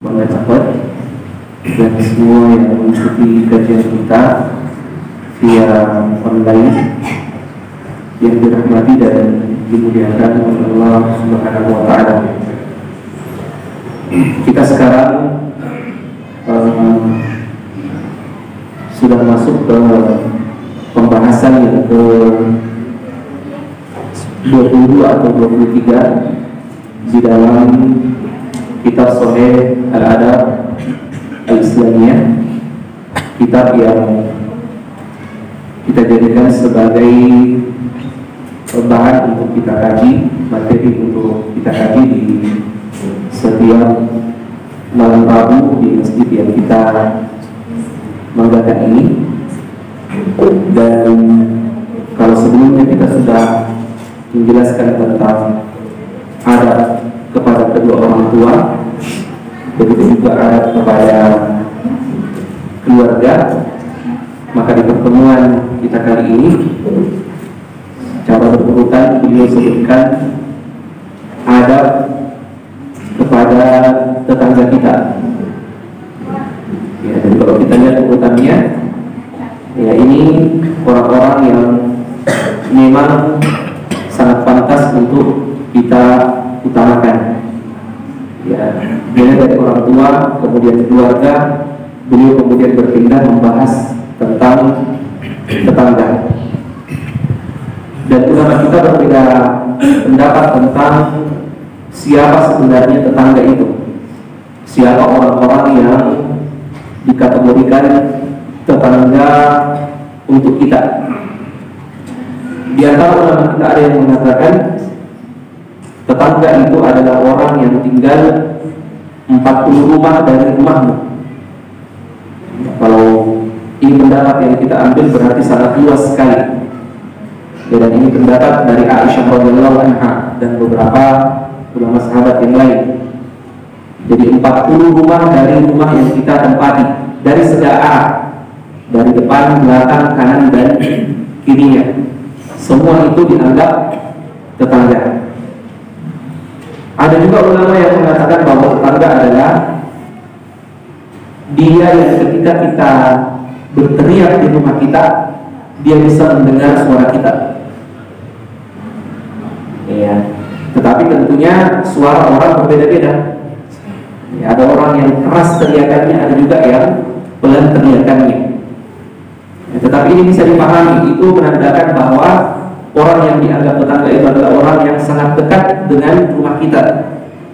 sahabat dan semua yang mengikuti kajian kita via online yang dirahmati dan dimuliakan oleh Allah Subhanahu wa Ta'ala. Kita sekarang sudah masuk ke pembahasan yang ke 22 atau 23 di dalam kitab Sahih Al-Adab Al-Islamiyah, kitab yang kita jadikan sebagai bahan untuk kita kaji, materi untuk kita kaji di setiap malam Rabu di masjid yang kita banggakan ini. Dan kalau sebelumnya kita sudah menjelaskan tentang adab kepada kedua orang tua, begitu juga adab kepada keluarga, maka di pertemuan kita kali ini cara berurutan beliau sebutkan adab kepada tetangga kita. Ya, jadi kalau kita lihat urutannya, ya ini orang-orang yang memang sangat pantas untuk kita utamakan. Ya, mulai dari orang tua, kemudian keluarga, beliau kemudian berpindah membahas tentang tetangga. Dan ulama kita berbeda pendapat tentang siapa sebenarnya tetangga itu. Siapa orang-orang yang dikategorikan tetangga untuk kita. Di antara ulama kita ada yang mengatakan tetangga itu adalah orang yang tinggal 40 rumah dari rumahmu. Kalau ini pendapat yang kita ambil berarti sangat luas sekali. Dan ini pendapat dari Aisyah radhiyallahu anha dan beberapa ulama sahabat yang lain. Jadi 40 rumah dari rumah yang kita tempati dari segala arah, dari depan, belakang, kanan dan kirinya. Semua itu dianggap tetangga. Ada juga ulama yang mengatakan bahwa tetangga adalah dia yang ketika kita berteriak di rumah kita, dia bisa mendengar suara kita. Ya, tetapi tentunya suara orang berbeda-beda. Ya, ada orang yang keras teriakannya, ada juga yang pelan teriakannya. Ya, tetapi ini bisa dipahami, itu menandakan bahwa orang yang dianggap tetangga itu adalah orang yang sangat dekat dengan rumah kita.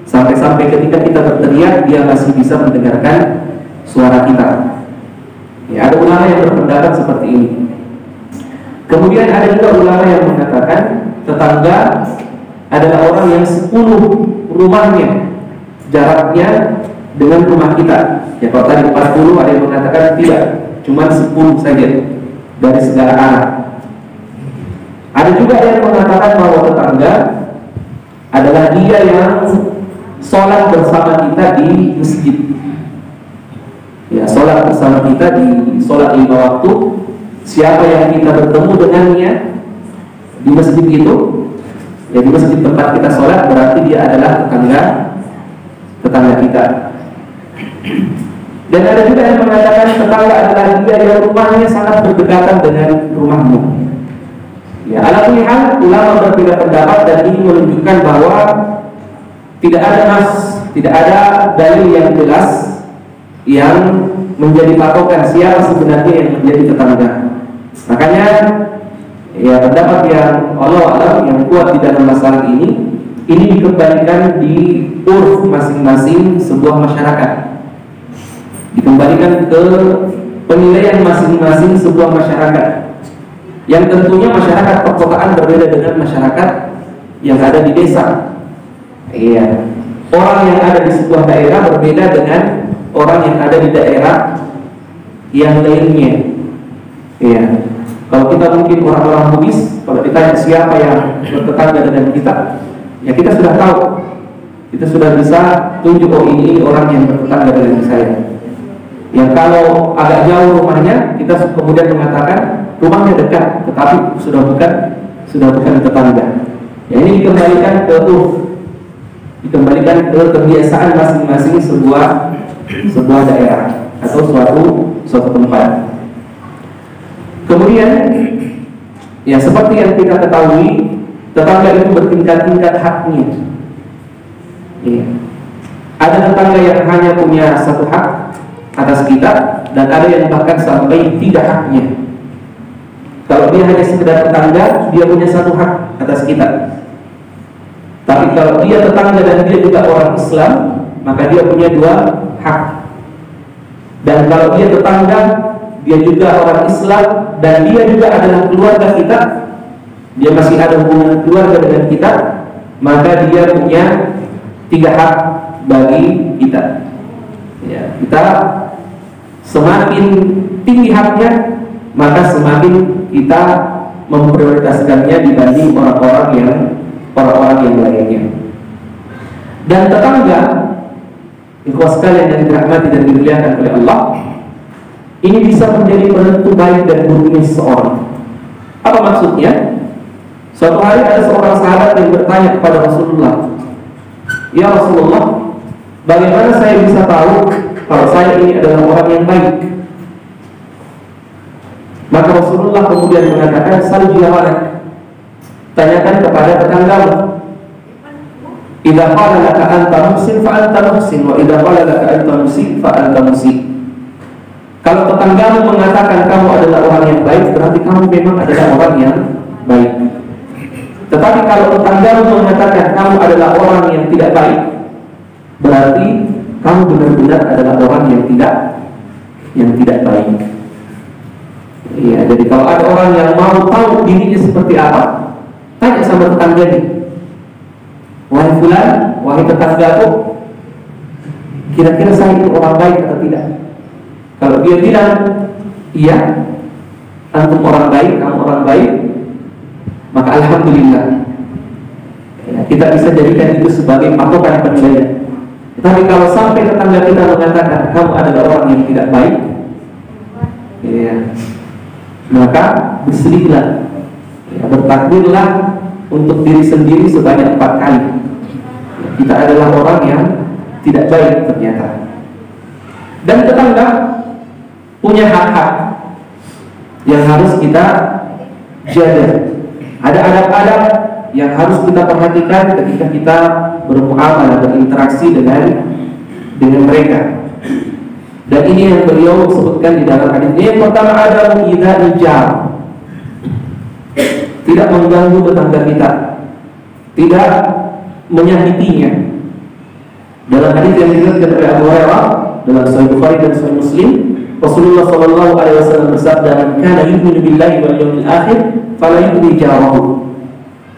Sampai-sampai ketika kita berteriak, dia masih bisa mendengarkan suara kita. Ya, ada ulama yang berpendapat seperti ini. Kemudian ada juga ulama yang mengatakan tetangga adalah orang yang 10 rumahnya jaraknya dengan rumah kita. Ya, kalau tadi 40 ada yang mengatakan tidak, cuma 10 saja dari segala arah. Ada juga yang mengatakan bahwa tetangga adalah dia yang sholat bersama kita di masjid. Ya, sholat bersama kita di sholat 5 waktu. Siapa yang kita bertemu dengannya di masjid itu, ya di masjid tempat kita sholat, berarti dia adalah tetangga kita. Dan ada juga yang mengatakan tetangga adalah dia yang rumahnya sangat berdekatan dengan rumahmu. Ya, ala kulli hal ulama berbeda pendapat dan ini menunjukkan bahwa tidak ada dalil yang jelas yang menjadi patokan siapa sebenarnya yang menjadi tetangga. Makanya ya pendapat yang Allah yang kuat di dalam masalah ini dikembalikan di urf masing-masing sebuah masyarakat, dikembalikan ke penilaian masing-masing sebuah masyarakat, yang tentunya masyarakat perkotaan berbeda dengan masyarakat yang ada di desa. Iya, orang yang ada di sebuah daerah berbeda dengan orang yang ada di daerah yang lainnya. Iya, kalau kita mungkin orang-orang Bugis, kalau ditanya siapa yang bertetangga dengan kita, ya kita sudah tahu, kita sudah bisa tunjuk, oh ini orang yang bertetangga dengan saya. Yang kalau agak jauh rumahnya, kita kemudian mengatakan rumahnya dekat, tetapi sudah bukan tetangga. Ya, ini dikembalikan ke dikembalikan ke kebiasaan masing-masing sebuah daerah atau suatu tempat. Kemudian ya seperti yang kita ketahui, tetangga itu bertingkat-tingkat haknya. Ya. Ada tetangga yang hanya punya satu hak atas kita, dan ada yang bahkan sampai tidak haknya. Kalau dia hanya sekedar tetangga, dia punya satu hak atas kita. Tapi kalau dia tetangga dan dia juga orang Islam, maka dia punya dua hak. Dan kalau dia tetangga, dia juga orang Islam, dan dia juga adalah keluarga kita, dia masih ada hubungan keluarga dengan kita, maka dia punya 3 hak bagi kita. Ya, kita semakin tinggi haknya, maka semakin kita memprioritaskannya dibanding orang-orang yang lainnya. Dan tetangga, ikhwas sekalian yang dirahmati dan dimuliakan oleh Allah, ini bisa menjadi penentu baik dan buruknya seseorang. Apa maksudnya? Suatu hari ada seorang sahabat yang bertanya kepada Rasulullah, "Ya Rasulullah, bagaimana saya bisa tahu kalau saya ini adalah orang yang baik?" Maka Rasulullah kemudian mengatakan, "Sal jiwanak, tanyakan kepada tetanggamu. Idza qala laka anta muhsin fa anta muhsin, wa idza qala laka anta musi fa anta musi." Kalau tetanggamu mengatakan kamu adalah orang yang baik, berarti kamu memang adalah orang yang baik. Tetapi kalau tetanggamu mengatakan kamu adalah orang yang tidak baik, berarti kamu benar-benar adalah orang yang tidak baik. Iya, jadi kalau ada orang yang mau tahu dirinya seperti apa, tanya sama tetangganya. "Wahai fulan, wahai tetanggaku, kira-kira saya itu orang baik atau tidak?" Kalau dia bilang, "Iya, antum orang baik, kamu orang baik," maka alhamdulillah, ya, kita bisa jadikan itu sebagai patokan penilaian. Tapi kalau sampai tetangga kita mengatakan kamu adalah orang yang tidak baik, ya, maka bersedihlah, ya, bertakbirlah untuk diri sendiri sebanyak 4 kali. Kita adalah orang yang tidak baik ternyata. Dan tetangga punya hak-hak yang harus kita jaga. Ada adab-adab yang harus kita perhatikan ketika kita bermuamalah, berinteraksi dengan mereka. Dan ini yang beliau sebutkan di dalam hadis. Yang pertama, adabu idza ijar, tidak mengganggu tetangga kita, tidak menyakitinya. Dalam hadis yang diriwayatkan oleh Abu Hurairah dalam Sahih Bukhari dan Sahih Muslim, Rasulullah sallallahu alaihi wasallam bersabda, "Man kana yu'minu billahi wal yawmil akhir fala yu'dhi jarahu."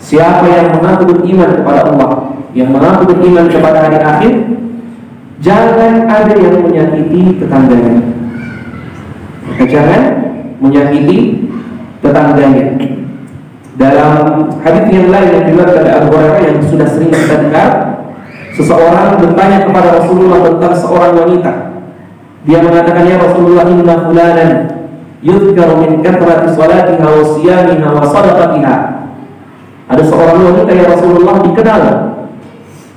Siapa yang mengaku beriman kepada Allah, yang mengaku beriman kepada hari akhir, jangan ada yang menyakiti tetangganya. Maka jangan menyakiti tetangganya. Dalam hadis yang lain yang diriwayatkan oleh Abu Hurairah yang sudah sering kita dengar, seseorang bertanya kepada Rasulullah tentang seorang wanita. Dia mengatakan, "Ya Rasulullah, inna fulanan yudhkaru min kathrati salatiha wa siyamiha wa sadaqatiha." Ada seorang wanita, ya Rasulullah, dikenal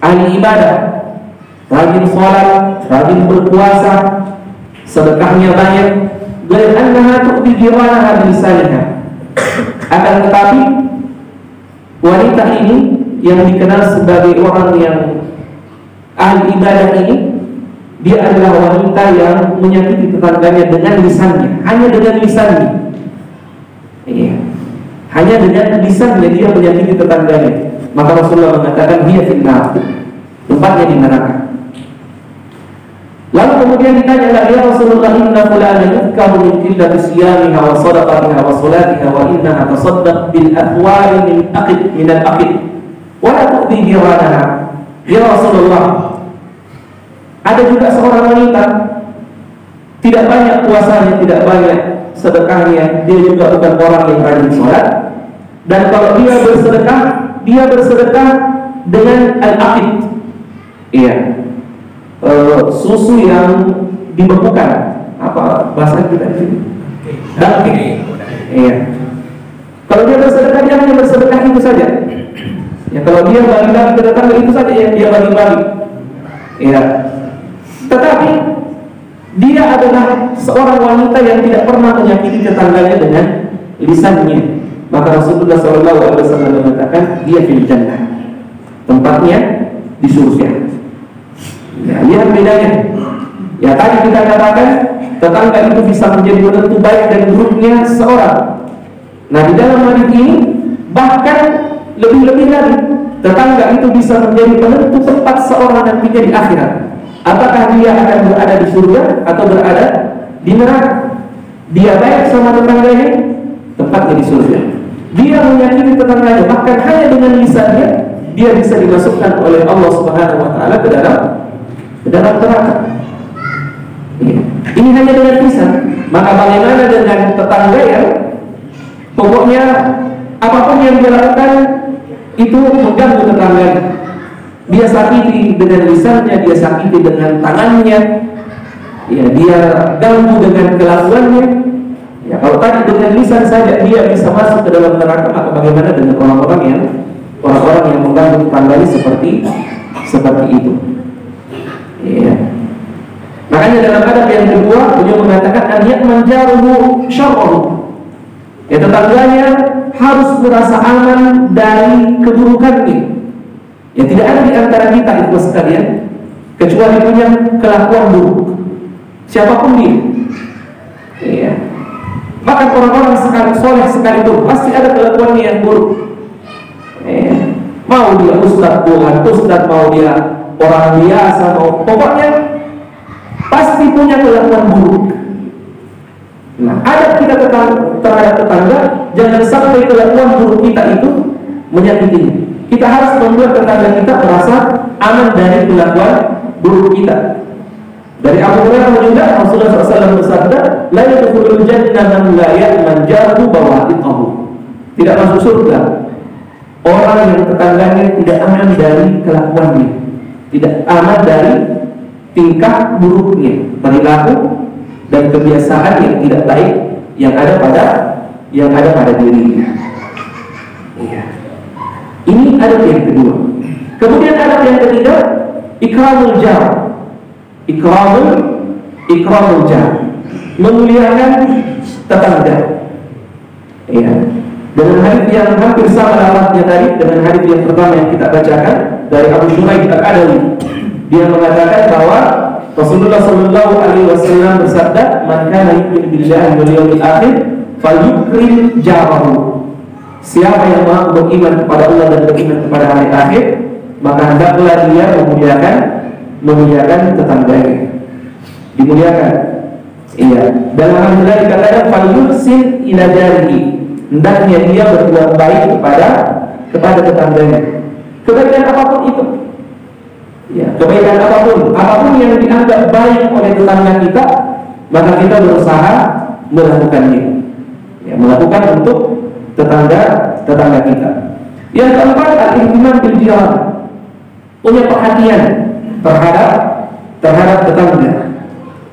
ahli ibadah, rajin sholat, rajin berpuasa, sedekahnya banyak. Ghair annaha tu'ti jiranaha bilisaniha. Akan tetapi wanita ini yang dikenal sebagai orang yang ahli ibadah ini, dia adalah wanita yang menyakiti tetangganya dengan lisannya, hanya dengan lisannya. Iya. Hanya dengan lisannya dia menyakiti tetangganya. Maka Rasulullah mengatakan dia finnar, tempatnya di neraka. Lalu kemudian ditanya lagi, "Ya Rasulullah, inna fulana yudhkaru min qillati siyamiha wa sadaqatiha wa salatiha wa innaha tasaddaq bil athwari min al-aqid wa la tu'ti jiranaha." Ya Rasulullah, ada juga seorang wanita, tidak banyak puasanya, tidak banyak sedekahnya, dia juga bukan orang yang rajin sholat. Dan kalau dia bersedekah dengan al-aqid, iya, susu yang dibekukan. Apa bahasa kita di sini? Daging. Iya. Kalau dia bersedekah, dia hanya bersedekah itu saja. Ya, kalau Kalau dia bagi-bagi ke tetangga, itu saja yang dia bagi-bagi. Ya. Tetapi dia adalah seorang wanita yang tidak pernah menyakiti tetangganya dengan lisannya. Maka Rasulullah SAW mengatakan dia fil jannah, tempatnya di surga. Ya, lihat bedanya. Ya, tadi kita katakan tetangga itu bisa menjadi penentu baik dan buruknya seorang. Nah, di dalam hadis ini bahkan lebih-lebih lagi, tetangga itu bisa menjadi penentu tempat seorang nantinya di akhirat. Apakah dia akan berada di surga atau berada di neraka? Dia baik sama tetangganya, tempatnya di surga. Dia menyakiti tetangganya, bahkan hanya dengan lisannya dia bisa dimasukkan oleh Allah Subhanahu wa taala ke dalam neraka. Ini hanya dengan lisan. Maka bagaimana dengan tetangga yang pokoknya apapun yang dia lakukan itu mengganggu tetangganya? Dia sakiti dengan lisannya, dia sakiti dengan tangannya, ya, dia ganggu dengan kelakuannya. Ya, kalau tadi dengan lisan saja dia bisa masuk ke dalam neraka, maka bagaimana dengan orang-orang yang mengganggu tetangganya seperti itu? Ya. Makanya dalam adab yang kedua beliau mengatakan an manjaruhu syarruhu. Ya, tetangganya harus merasa aman dari keburukannya. Ya, tidak ada di antara kita itu sekalian kecuali punya kelakuan buruk, siapapun dia. Ya. Bahkan orang-orang soleh sekalipun pasti ada kelakuannya yang buruk. Ya. Mau dia ustadz, mau dia orang biasa, pokoknya pasti punya kelakuan buruk. Nah, adab kita terhadap tetangga, jangan sampai kelakuan buruk kita itu menyakitinya. Kita harus membuat tetangga kita merasa aman dari kelakuan buruk kita. Dari Abu Hurairah juga Rasulullah SAW bersabda, la yadkhulul jannata man la ya'man jaruhu bawa'iqahu. Tidak masuk surga orang yang tetangganya tidak aman dari kelakuannya, tidak aman dari tingkah buruknya, perilaku dan kebiasaan yang tidak baik yang ada pada dirinya. Iya. Ini adab yang kedua. Kemudian adab yang ketiga, ikramul jar. Ikramul jar, memuliakan tetangga. Ya. Dengan hadis yang hampir sama lafaznya tadi dengan hadis yang pertama yang kita bacakan dari Abu Shuraih Al-Adawi. Dia mengatakan bahwa Rasulullah SAW bersabda, "Man kana yu'minu billahi wal yawmil akhir falyukrim jarahu." Siapa yang mau beriman kepada Allah dan beriman kepada hari akhir, maka hendaklah dia memuliakan tetangganya. Dimuliakan. Iya. Dalam hal ini dikatakan falyuhsin ila jarihi. Hendaknya dia berbuat baik kepada tetangganya. Kebaikan apapun itu. Ya, kebaikan apapun yang dianggap baik oleh tetangga kita, maka kita berusaha melakukannya. Ya, melakukan untuk tetangga kita. Yang keempat, al-ihtimam bil jiran, punya perhatian terhadap tetangga.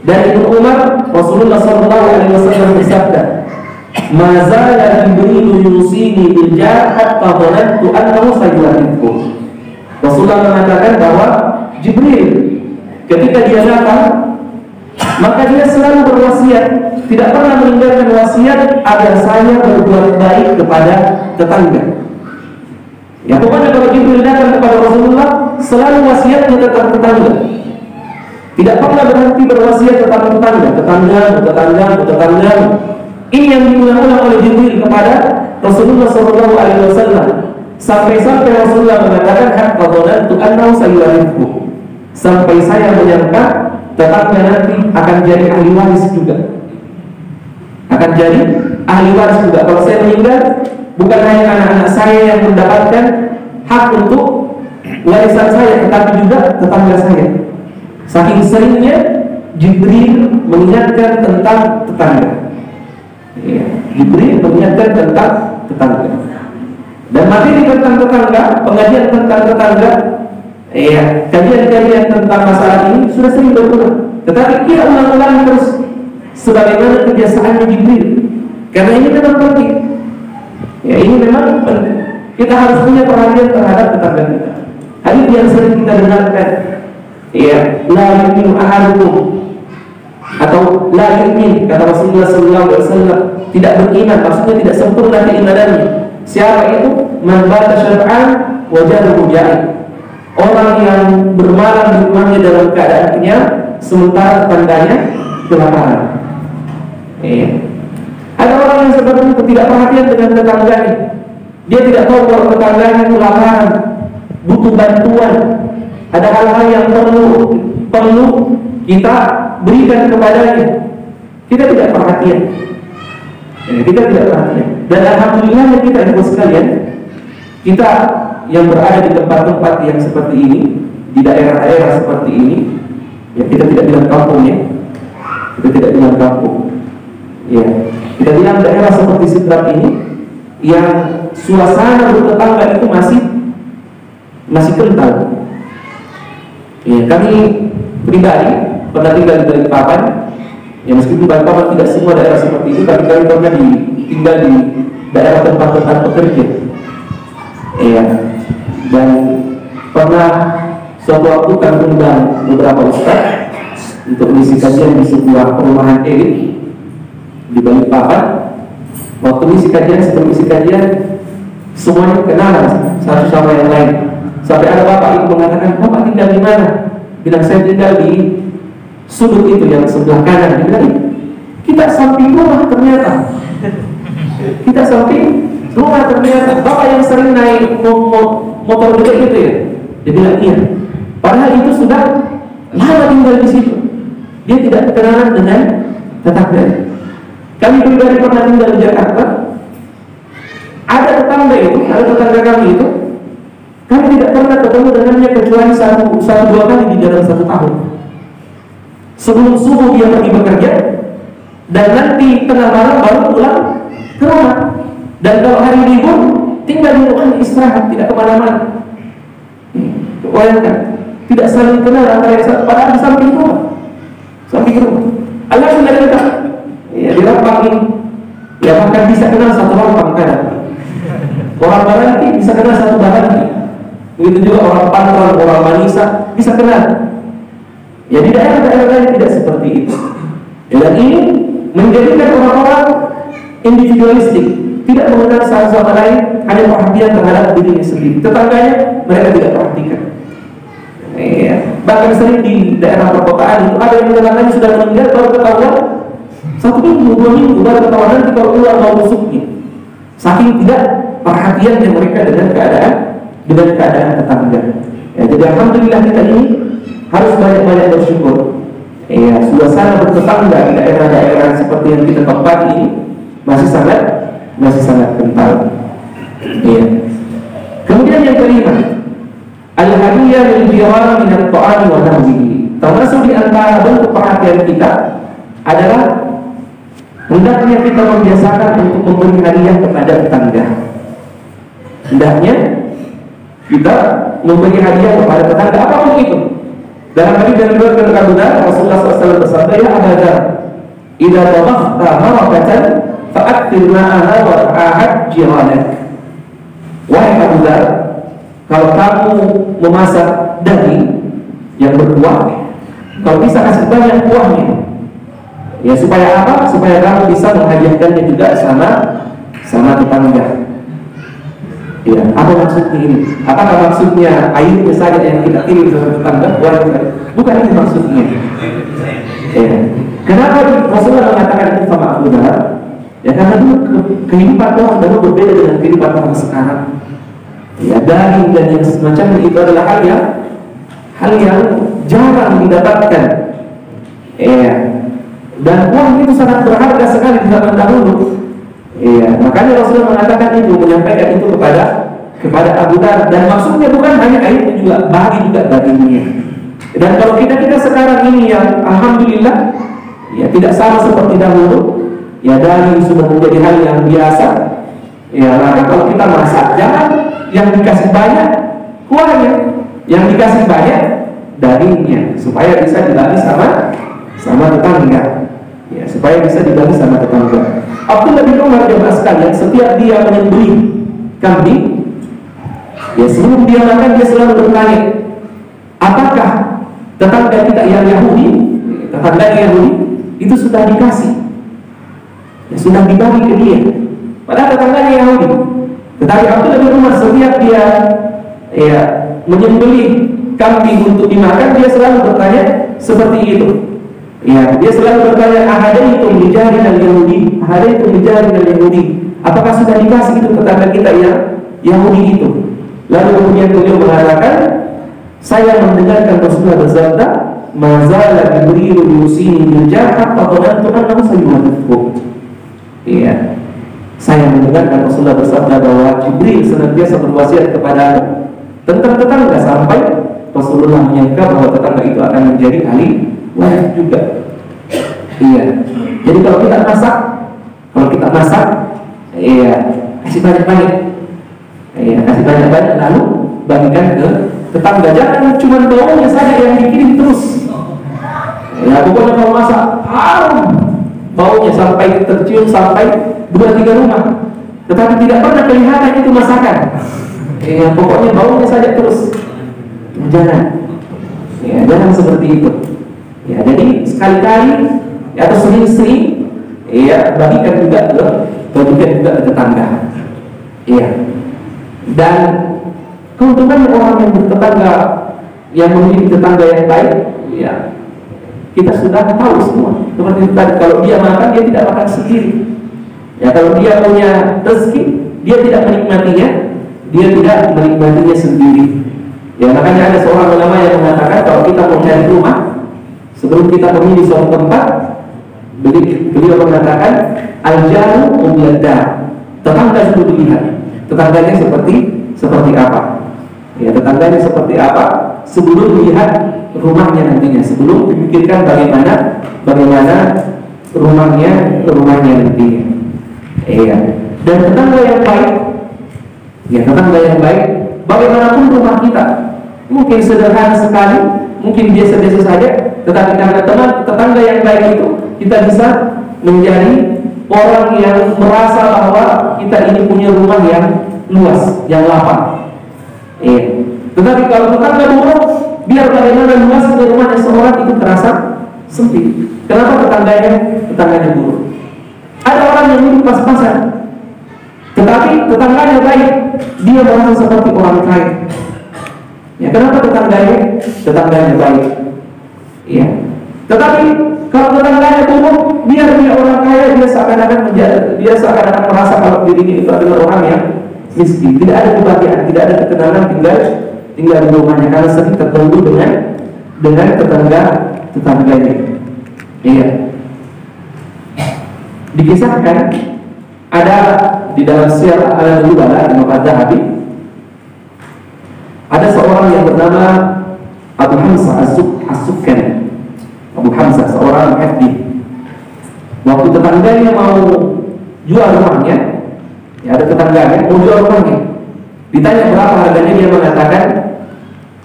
Dari Ibnu Umar, Rasulullah SAW bersabda, "Ma zala Jibril yusini bil jar hatta dhanantu annahu sayu'adhibu." Rasulullah mengatakan bahwa Jibril ketika dia datang, maka dia selalu berwasiat, tidak pernah meninggalkan wasiat agar saya berbuat baik kepada tetangga. Ya, pokoknya kalau Jibril datang kepada Rasulullah, selalu wasiatnya tentang tetangga. Tidak pernah berhenti berwasiat tentang tetangga. Ini yang diulang-ulang oleh Jibril kepada Rasulullah SAW. Sampai-sampai Rasulullah mengatakan, hatta dhanantu annahu sayu'adhibu. Sampai saya menyangka tetangga nanti akan jadi ahli waris juga. Kalau saya meninggal, bukan hanya anak-anak saya yang mendapatkan hak untuk warisan saya, tetapi juga tetangga saya. Saking seringnya Jibril mengingatkan tentang tetangga. Ya, Jibril mengingatkan tentang tetangga. Dan materi tentang tetangga, pengajian tentang tetangga, kajian-kajian tentang masalah ini sudah sering berulang. Tetapi kita ulang-ulang terus sebagaimana kebiasaannya Jibril. Karena ini memang penting. Ya, ini memang penting. Kita harus punya perhatian terhadap tetangga kita. Hadis yang sering kita dengarkan, ya, la yu'minu ahadukum, atau la yu'min, kata Rasulullah SAW, tidak beriman, maksudnya tidak sempurna keimanannya. Siapa itu? Man bata syar'an wajahuhu ja'i. Orang yang bermalam di rumahnya dalam keadaan kenyang, sementara tetangganya kelaparan. Ada orang yang seperti itu, tidak perhatian dengan tetangganya. Dia tidak tahu kalau tetangganya kelaparan, butuh bantuan. Ada hal-hal yang perlu kita berikan kepadanya. Kita tidak perhatian. Kita tidak perhatian. Dan alhamdulillah kita ibu sekalian, kita yang berada di tempat-tempat yang seperti ini, di daerah-daerah seperti ini, ya kita tidak bilang kampung ya, kita tidak bilang kampung, ya kita bilang daerah seperti Sidrap ini, yang suasana bertetangga itu masih kental. Ya, kami pribadi pernah tinggal di Balikpapan, ya meskipun Balikpapan tidak semua daerah seperti itu, tapi kami pernah tinggal di daerah tempat-tempat pekerja. Ya, dan pernah suatu waktu kami undang beberapa ustaz untuk mengisi kajian di sebuah perumahan elit di Balikpapan. Waktu mengisi kajian, sebelum mengisi kajian, semuanya kenalan satu sama yang lain. Sampai ada bapak itu mengatakan, bapak tinggal di mana? Bilang saya tinggal di sudut itu yang sebelah kanan. Dia bilang, kita samping rumah ternyata. Kita samping rumah ternyata. Bapak yang sering naik motor gede gitu ya. Dia bilang iya. Padahal itu sudah lama tinggal di situ. Dia tidak kenalan dengan tetangga. Kami pribadi pernah tinggal di Jakarta. Ada tetangga kami itu, kami tidak pernah ketemu dengannya kecuali satu dua kali di dalam 1 tahun. Sebelum subuh dia pergi bekerja, dan nanti tengah malam baru pulang ke rumah. Dan kalau hari libur tinggal di rumah istirahat, tidak kemana-mana. Bayangkan, tidak saling kenal antara yang padahal di samping rumah. Alhamdulillah kita, ya di lapangan ini, ya bahkan bisa kenal satu lapangan kadang. Orang Baranti bisa kenal satu Baranti. Begitu juga orang Pantron, orang Manisa bisa kenal. Ya di daerah-daerah lain tidak seperti itu. Ya, dan ini menjadikan orang-orang individualistik, tidak mengenal satu sama lain, hanya perhatian terhadap dirinya sendiri. Tetangganya mereka tidak perhatikan. Ya, bahkan sering di daerah perkotaan itu ada yang tetangganya sudah meninggal baru ketahuan 1 minggu, 2 minggu baru ketahuan, nanti kalau keluar mau busuknya. Saking tidak perhatiannya mereka dengan keadaan tetangga. Ya, jadi alhamdulillah kita ini harus banyak-banyak bersyukur. Ya, suasana bertetangga di daerah-daerah seperti yang kita tempati ini masih sangat kental. Ya. Kemudian yang kelima, al-hadiyah lil jiran min at-ta'ami wa nahwihi. Termasuk di antara bentuk perhatian kita adalah hendaknya kita membiasakan untuk memberi hadiah kepada tetangga. Hendaknya kita memberi hadiah kepada tetangga apapun itu. Dalam hadis yang diriwayatkan Abu Dzar, Rasulullah SAW bersabda, ya Abu Dzar, idza tabakhta marakatan fa'akthir ma'aha wa ahad jiranak. Wahai Abu Dzar, kalau kamu memasak daging yang berkuah, kalau bisa kasih banyak kuahnya. Ya supaya apa? Supaya kamu bisa menghadiahkannya juga sama tetangga. Ya, apa maksudnya ini? Apakah maksudnya airnya saja yang kita kirim ke tetangga? Bukan ini maksudnya. Ya. Kenapa Rasulullah mengatakan itu sama Abu Dzar? Ya karena dulu kehidupan orang dahulu berbeda dengan kehidupan orang sekarang. Ya, daging dan yang semacam itu adalah hal yang jarang didapatkan. Ya. Dan uang itu sangat berharga sekali di zaman dahulu. Iya, makanya Rasulullah mengatakan itu, menyampaikan itu kepada Abu Dzar, dan maksudnya bukan hanya airnya juga, bagi juga dagingnya. Dan kalau kita sekarang ini yang alhamdulillah ya tidak sama seperti dahulu, ya daging sudah menjadi hal yang biasa. Ya, maka kalau kita masak jangan yang dikasih banyak kuahnya, yang dikasih banyak dagingnya, supaya bisa dibagi sama tetangga. Ya, supaya bisa dibagi sama tetangga. Abdullah bin Umar jemaah sekalian, setiap dia menyembelih kambing, Ya, sebelum dia makan dia selalu bertanya, apakah tetangga kita yang Yahudi, tetangga yang Yahudi itu sudah dikasih, ya, sudah dibagi ke dia, padahal tetangganya Yahudi. Tetapi Abdullah bin Umar setiap dia ya menyembelih kambing untuk dimakan, dia selalu bertanya seperti itu. Ya, dia selalu bertanya, ahadaitum lijarin al-Yahudi, ahadaitum lijarin al-Yahudi, apakah sudah dikasih itu tetangga kita yang Yahudi itu? Lalu kemudian beliau mengatakan, saya mendengarkan Rasulullah bersabda, mazala Jibril yusini bil jarh fa dhanantu annahu sayuhadithu. Iya, saya mendengarkan Rasulullah bersabda bahwa Jibril senantiasa berwasiat kepada tentang tetangga, sampai Rasulullah menyangka bahwa tetangga itu akan menjadi ahli waris juga. Iya. Jadi kalau kita masak, iya, kasih banyak-banyak. Iya, kasih banyak-banyak lalu bagikan ke tetangga. Jangan cuma baunya saja yang dikirim terus. Ya, pokoknya kalau masak harum, baunya sampai tercium sampai 2-3 rumah, tetapi tidak pernah kelihatan itu masakan. Ya, pokoknya baunya saja terus. Jangan. Ya, jangan seperti itu. Ya, jadi sekali-kali atau sering-sering, ya, bagikan juga ke tetangga. Iya. Dan keuntungan orang yang bertetangga, yang memiliki tetangga yang baik, ya, kita sudah tahu semua. Seperti tadi, kalau dia makan, dia tidak makan sendiri. Ya, kalau dia punya rezeki, dia tidak menikmatinya sendiri. Ya, makanya ada seorang ulama yang mengatakan kalau kita mau cari rumah, sebelum kita memilih suatu tempat, beliau mengatakan al-jaru umyadda, tetangga dulu dilihat tetangganya seperti apa. Ya, tetangganya seperti apa sebelum melihat rumahnya nantinya, sebelum memikirkan bagaimana rumahnya nantinya. Iya. Dan tetangga yang baik, ya, tetangga yang baik, bagaimanapun rumah kita mungkin sederhana sekali, mungkin biasa-biasa saja, tetapi karena tetangga yang baik itu, kita bisa menjadi orang yang merasa bahwa kita ini punya rumah yang luas, yang lapang. Tetapi kalau tetangga buruk, biar bagaimana luasnya rumahnya seorang itu terasa sempit. Kenapa tetangganya buruk? Ada orang yang hidup pas-pasan, tetapi tetangganya baik, dia merasa seperti orang kaya. Ya, kenapa tetangganya baik? Ya. Tetapi kalau tetangganya buruk, biar dia orang kaya, dia seakan-akan merasa kalau dirinya itu adalah orang yang miskin. Tidak ada kebahagiaan, tidak ada ketenangan tinggal di rumahnya, karena sering terganggu dengan tetangganya. Iya. Dikisahkan ada di dalam Syiar Al-Nubala Imam Az-Zahabi, ada seorang yang bernama Abu Hamzah As-Sukkani. Abu Hamzah, seorang muhaddits. Waktu tetangganya mau jual rumahnya, ya, ada tetangganya mau jual rumahnya, ditanya berapa harganya, dia mengatakan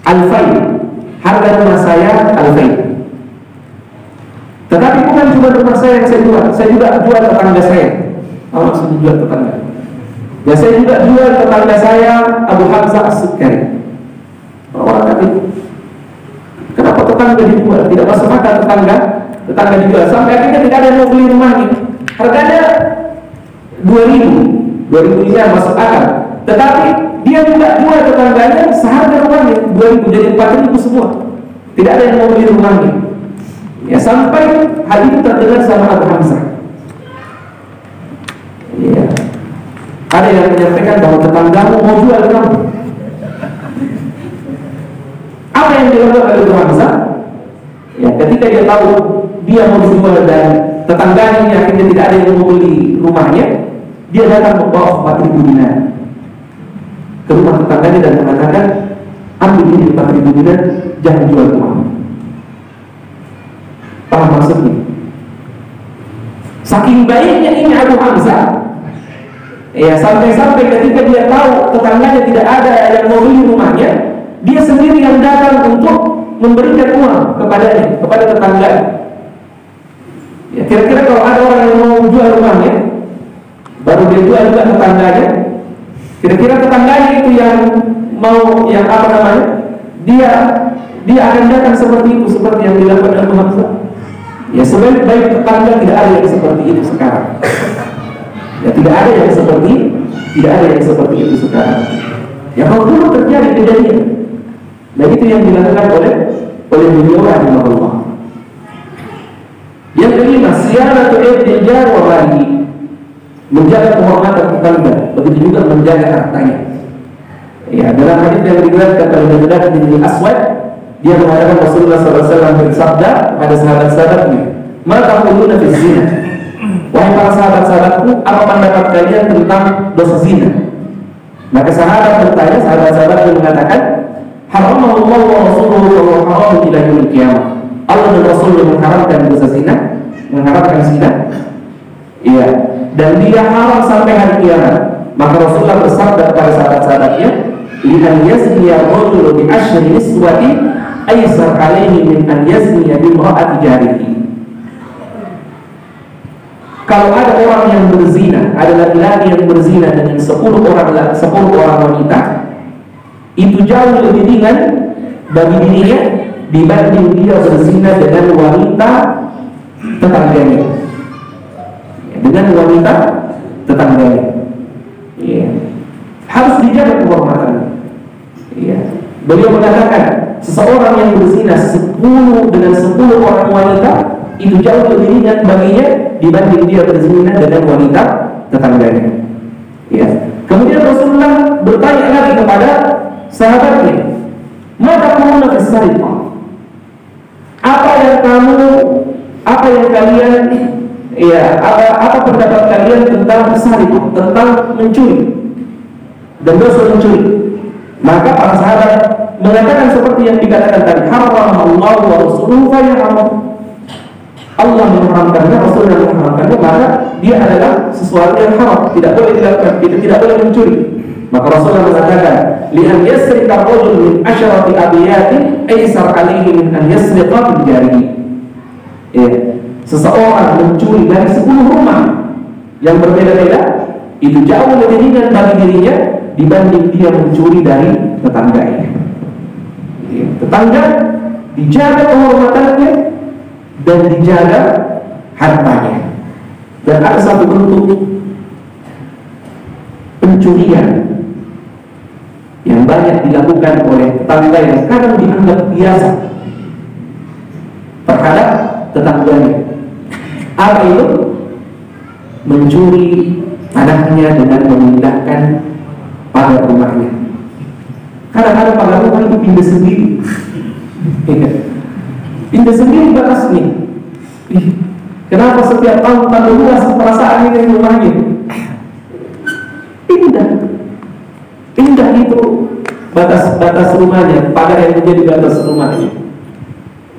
alfain, harga rumah saya alfain. Tetapi bukan cuma rumah saya yang saya juga jual tetangga saya. Apa maksudnya jual tetangga? Ya, saya juga jual tetangga saya, Abu Hamzah As-Sukkani. Orang tadi, kenapa tetangga dijual? Tidak masuk akal tetangga dijual. Sampai akhirnya tidak ada yang mau beli rumahnya. Harganya 2.000 ini masuk akal. Tetapi dia juga jual tetangganya seharga rumahnya 2.000, jadi 4.000 semua. Tidak ada yang mau beli rumahnya. Ya, sampai hal itu terdengar sama Abu Hamzah. Ya. Ada yang menyampaikan bahwa tetanggamu mau jual kamu. Apa yang dilakukan oleh Abu Hamzah? Ya, ketika dia tahu dia mau dijual dan tetangganya ini akhirnya tidak ada yang mau beli rumahnya, dia datang membawa 4.000 dinar ke rumah tetangganya dan mengatakan, ambil ini 4.000 dinar, jangan jual rumahmu. Paham maksudnya? Saking baiknya ini Abu Hamzah, ya, sampai-sampai ketika dia tahu tetangganya tidak ada yang mau beli rumahnya, dia sendiri yang datang untuk memberikan uang kepada tetangga. Ya, kira-kira kalau ada orang yang mau jual rumahnya, baru dia jual juga tetangganya, kira-kira tetangganya itu yang mau yang apa namanya, dia akan datang seperti itu, seperti yang dilakukan Abu Hamzah. Ya, sebaik-baik tetangga tidak ada yang seperti itu sekarang. Ya, tidak ada yang seperti itu sekarang. Ya, kalau dulu terjadi kejadian, nah itu yang dilakukan oleh beliau rahimahullah. Yang kelima, siyanatu irdil jar wa malihi, menjaga kehormatan tetangga, begitu juga menjaga hartanya. Ya, dalam hadis yang diriwayatkan oleh Miqdad bin Aswad, dia mengatakan Rasulullah SAW bersabda pada sahabat-sahabatnya, "Ma taquluna fi zina?" Wahai para sahabat-sahabatku, apa pendapat kalian tentang dosa zina? Maka sahabat-sahabat yang mengatakan, "Haramahullah wa rasuluhu wa haramu ila yaumil qiyamah." Allah dan Rasulnya mengharamkan dosa zina, mengharamkan zina. Iya, dan dia haram sampai hari kiamat. Maka Rasulullah bersabda kepada sahabat-sahabatnya, "Lian yazniya rajulu bi ashri niswati aysar alaihi min an yazniya bi imra'ati jarihi." Kalau ada orang yang berzina, ada laki-laki yang berzina dengan 10 orang wanita, itu jauh lebih ringan bagi dirinya dibanding dia berzina dengan wanita tetangganya. Dengan wanita tetangganya. Ya. Harus dijaga kehormatannya. Ya. Beliau mengatakan, seseorang yang berzina 10 orang wanita, itu jauh lebih ringan baginya dibanding dia berzina dengan wanita tetangganya. Ya. Kemudian Rasulullah bertanya lagi kepada sahabatnya, "Maka kamu nafsariqah?" Apa yang kalian, ya, apa pendapat kalian tentang sariqah, tentang mencuri dan dosa mencuri? Maka para sahabat mengatakan seperti yang dikatakan tadi, "Haramahullah wa rasuluhu fa yahram." Allah mengharamkannya, Rasulullah mengharamkannya, maka dia adalah sesuatu yang haram, tidak boleh dilakukan, kita tidak boleh mencuri. Maka Rasulullah mengatakan, "Li'an yasriqa rajul min asyrati abiyatin aysar alaihi min an yasriqa bil jarihi." Ya, seseorang mencuri dari 10 rumah yang berbeda-beda, itu jauh lebih ringan bagi dirinya dibanding dia mencuri dari tetangganya. Ya, tetangga dijaga kehormatannya dan dijaga hartanya. Dan ada satu bentuk pencurian yang banyak dilakukan oleh tetangga yang kadang dianggap biasa terhadap tetangganya. Apa itu? Mencuri anaknya dengan memindahkan pagar rumahnya. Kadang-kadang pagar rumah itu pindah sendiri. Pindah sendiri batasnya. Kenapa setiap tahun tambah luas perasaan ini rumahnya? Pindah itu batas rumahnya, pagar yang menjadi batas rumahnya.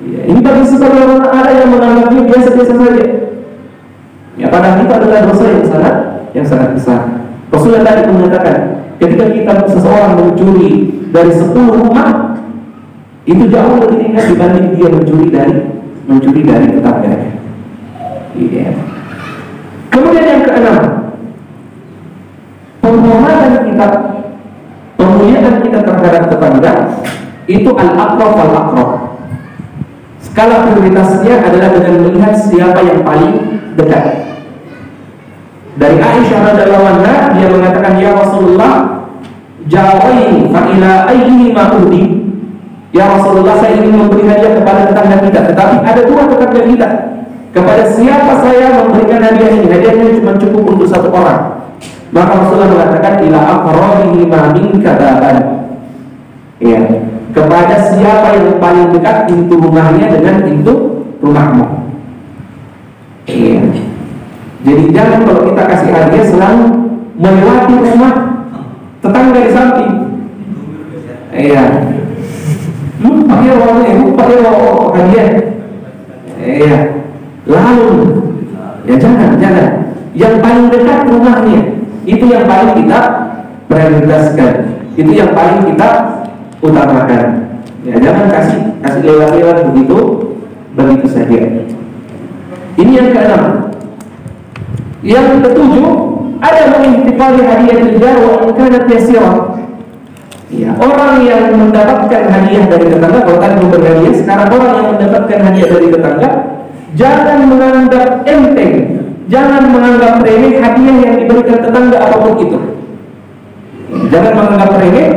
Ya, ini bagi sebagian orang ada yang menganggapnya biasa-biasa saja. Ya, padahal itu adalah dosa yang sangat besar. Rasulullah tadi mengatakan, ketika seseorang mencuri dari 10 rumah, itu jauh lebih ringan dibanding dia mencuri dari tetangganya. Ya. Kemudian yang keenam, pemuliaan kita terhadap tetangga itu al-aqrab wal-aqrab. Skala prioritasnya adalah dengan melihat siapa yang paling dekat. Dari Aisyah radhiyallahu anha, dia mengatakan, "Ya Rasulullah, jawaini fa ila ayyi ma uhdi." Ya Rasulullah, saya ingin memberi hadiah kepada tetangga kita, tetapi ada 2 tetangga kita. Kepada siapa saya memberikan hadiah ini? Hadiahnya cuma cukup untuk 1 orang. Maka Rasulullah mengatakan, "Ila aqrabihi ma minka baban." Ya, kepada siapa yang paling dekat pintu rumahnya dengan pintu rumahmu. Ya. Jadi jangan kalau kita kasih hadiah selalu melewati rumah tetangga di samping. Iya. Lupa ya hadiah. Iya. Lalu ya jangan. Yang paling dekat rumahnya itu yang paling kita prioritaskan. Itu yang paling kita utamakan. Ya, jangan kasih lewat-lewat begitu saja. Ini yang keenam. Yang ketujuh, ada mengintifali hadiah jar wa in kanat yasirah. Ya, orang yang mendapatkan hadiah dari tetangga, kalau tadi memberi hadiah, sekarang orang yang mendapatkan hadiah dari tetangga, jangan menganggap enteng, jangan menganggap remeh hadiah yang diberikan tetangga apapun itu. Jangan menganggap remeh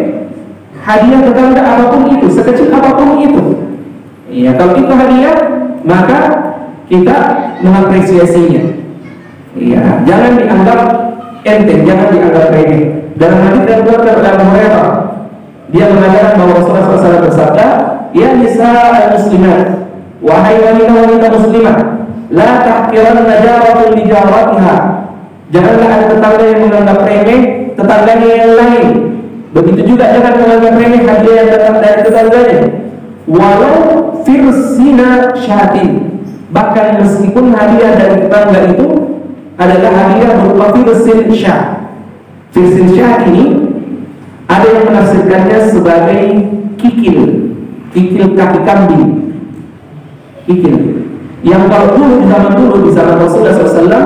hadiah tetangga apapun itu, sekecil apapun itu. Ya, kalau itu hadiah, maka kita mengapresiasinya. Ya, jangan dianggap enteng, jangan dianggap remeh. Dalam hadis yang diriwayatkan oleh Abu Hurairah, dia mengatakan bahwa Rasulullah SAW bersabda, "Ya nisa al-muslimat, wahai wanita-wanita muslimah, la tahqiranna jaratun li jaratiha." Janganlah ada tetangga yang menganggap remeh tetangganya yang lain. Begitu juga jangan menganggap remeh hadiah yang datang dari tetangganya. Walau firsina syatin, bahkan meskipun hadiah dari tetangga itu adalah hadiah berupa firsin syah. Firsin syah ini ada yang menafsirkannya sebagai kikil kaki kambing, kikil. Yang kalau dulu di zaman Rasulullah SAW